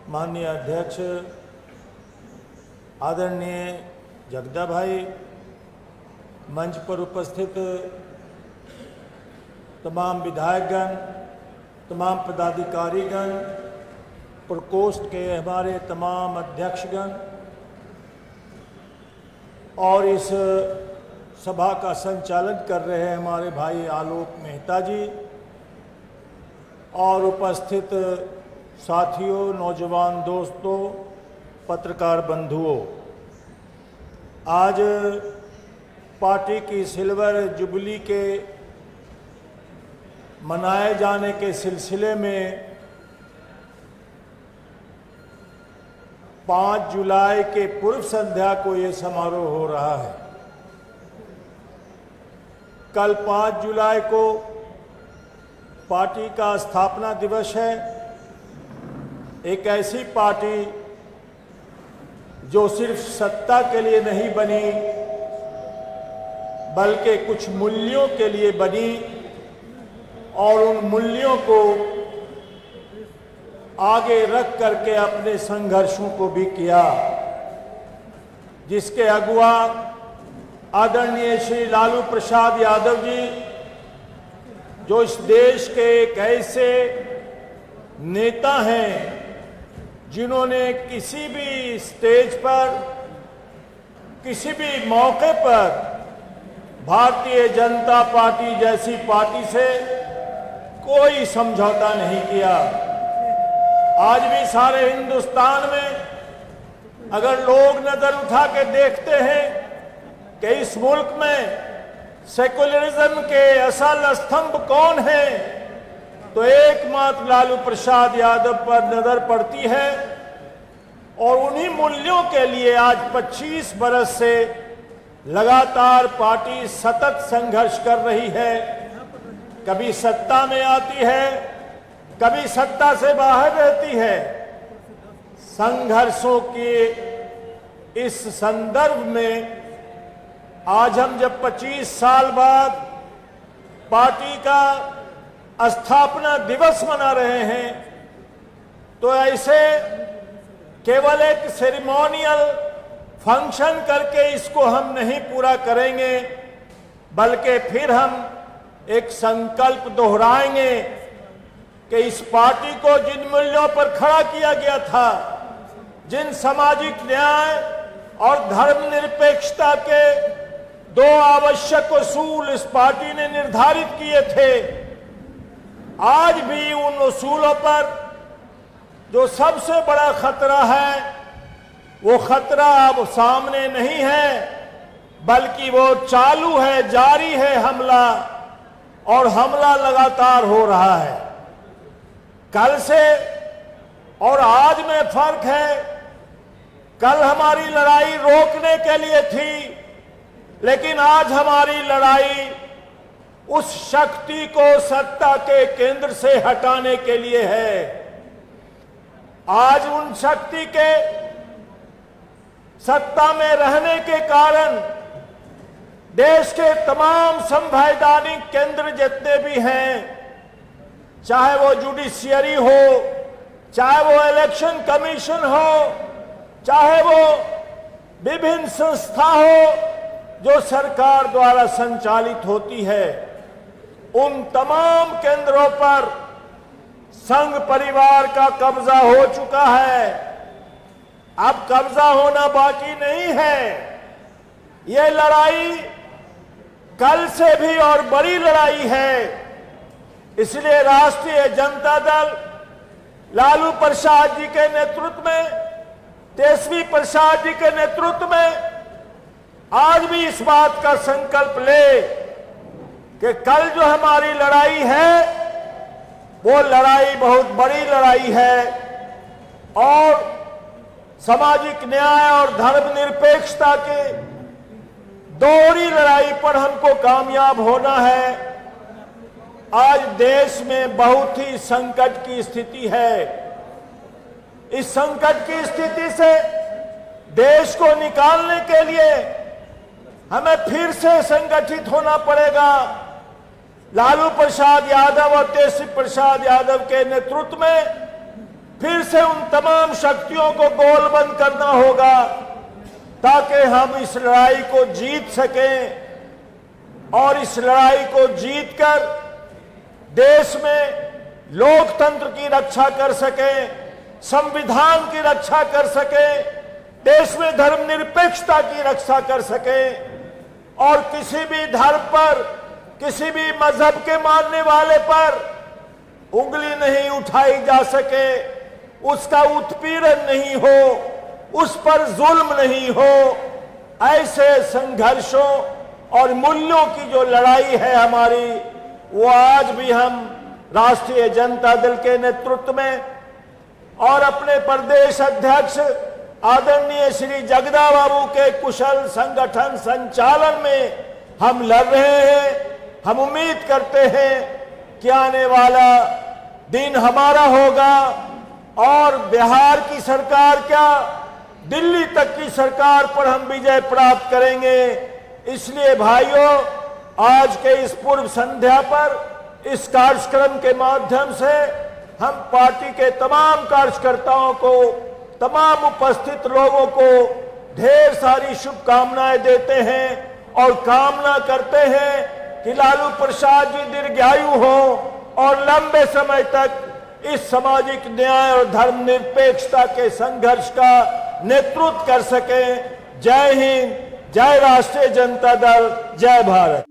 माननीय अध्यक्ष आदरणीय जगदा भाई, मंच पर उपस्थित तमाम विधायकगण, तमाम पदाधिकारीगण, प्रकोष्ठ के हमारे तमाम अध्यक्षगण और इस सभा का संचालन कर रहे हैं हमारे भाई आलोक मेहता जी और उपस्थित साथियों, नौजवान दोस्तों, पत्रकार बंधुओं, आज पार्टी की सिल्वर जुबली के मनाए जाने के सिलसिले में 5 जुलाई के पूर्व संध्या को ये समारोह हो रहा है। कल 5 जुलाई को पार्टी का स्थापना दिवस है। एक ऐसी पार्टी जो सिर्फ सत्ता के लिए नहीं बनी बल्कि कुछ मूल्यों के लिए बनी और उन मूल्यों को आगे रख करके अपने संघर्षों को भी किया, जिसके अगुवा आदरणीय श्री लालू प्रसाद यादव जी, जो इस देश के एक ऐसे नेता हैं जिन्होंने किसी भी स्टेज पर, किसी भी मौके पर भारतीय जनता पार्टी जैसी पार्टी से कोई समझौता नहीं किया। आज भी सारे हिंदुस्तान में अगर लोग नजर उठा के देखते हैं कि इस मुल्क में सेकुलरिज्म के असल स्तंभ कौन है, तो एकमात्र लालू प्रसाद यादव पर नजर पड़ती है। और उन्हीं मूल्यों के लिए आज 25 बरस से लगातार पार्टी सतत संघर्ष कर रही है। कभी सत्ता में आती है, कभी सत्ता से बाहर रहती है। संघर्षों के इस संदर्भ में आज हम जब 25 साल बाद पार्टी का स्थापना दिवस मना रहे हैं, तो ऐसे केवल एक सेरेमोनियल फंक्शन करके इसको हम नहीं पूरा करेंगे, बल्कि फिर हम एक संकल्प दोहराएंगे कि इस पार्टी को जिन मूल्यों पर खड़ा किया गया था, जिन सामाजिक न्याय और धर्मनिरपेक्षता के 2 आवश्यक उसूल इस पार्टी ने निर्धारित किए थे, आज भी उन उसूलों पर जो सबसे बड़ा खतरा है, वो खतरा अब सामने नहीं है, बल्कि वो चालू है, जारी है हमला, और हमला लगातार हो रहा है। कल से और आज में फर्क है। कल हमारी लड़ाई रोकने के लिए थी, लेकिन आज हमारी लड़ाई उस शक्ति को सत्ता के केंद्र से हटाने के लिए है। आज उन शक्ति के सत्ता में रहने के कारण देश के तमाम संवैधानिक केंद्र जितने भी हैं, चाहे वो जुडिशियरी हो, चाहे वो इलेक्शन कमीशन हो, चाहे वो विभिन्न संस्था हो जो सरकार द्वारा संचालित होती है, उन तमाम केंद्रों पर संघ परिवार का कब्जा हो चुका है। अब कब्जा होना बाकी नहीं है। ये लड़ाई कल से भी और बड़ी लड़ाई है। इसलिए राष्ट्रीय जनता दल लालू प्रसाद जी के नेतृत्व में, तेजस्वी प्रसाद जी के नेतृत्व में आज भी इस बात का संकल्प ले कि कल जो हमारी लड़ाई है, वो लड़ाई बहुत बड़ी लड़ाई है और सामाजिक न्याय और धर्मनिरपेक्षता के दोहरी लड़ाई पर हमको कामयाब होना है। आज देश में बहुत ही संकट की स्थिति है। इस संकट की स्थिति से देश को निकालने के लिए हमें फिर से संगठित होना पड़ेगा। लालू प्रसाद यादव और तेजस्वी प्रसाद यादव के नेतृत्व में फिर से उन तमाम शक्तियों को गोलबंद करना होगा ताकि हम इस लड़ाई को जीत सकें और इस लड़ाई को जीतकर देश में लोकतंत्र की रक्षा कर सकें, संविधान की रक्षा कर सकें, देश में धर्मनिरपेक्षता की रक्षा कर सकें और किसी भी धर्म पर, किसी भी मजहब के मानने वाले पर उंगली नहीं उठाई जा सके, उसका उत्पीड़न नहीं हो, उस पर जुल्म नहीं हो। ऐसे संघर्षों और मूल्यों की जो लड़ाई है हमारी, वो आज भी हम राष्ट्रीय जनता दल के नेतृत्व में और अपने प्रदेश अध्यक्ष आदरणीय श्री जगदा बाबू के कुशल संगठन संचालन में हम लड़ रहे हैं। हम उम्मीद करते हैं कि आने वाला दिन हमारा होगा और बिहार की सरकार क्या, दिल्ली तक की सरकार पर हम विजय प्राप्त करेंगे। इसलिए भाइयों, आज के इस पूर्व संध्या पर इस कार्यक्रम के माध्यम से हम पार्टी के तमाम कार्यकर्ताओं को, तमाम उपस्थित लोगों को ढेर सारी शुभकामनाएं देते हैं और कामना करते हैं कि लालू प्रसाद जी दीर्घायु हो और लंबे समय तक इस सामाजिक न्याय और धर्मनिरपेक्षता के संघर्ष का नेतृत्व कर सकें। जय हिंद, जय राष्ट्रीय जनता दल, जय भारत।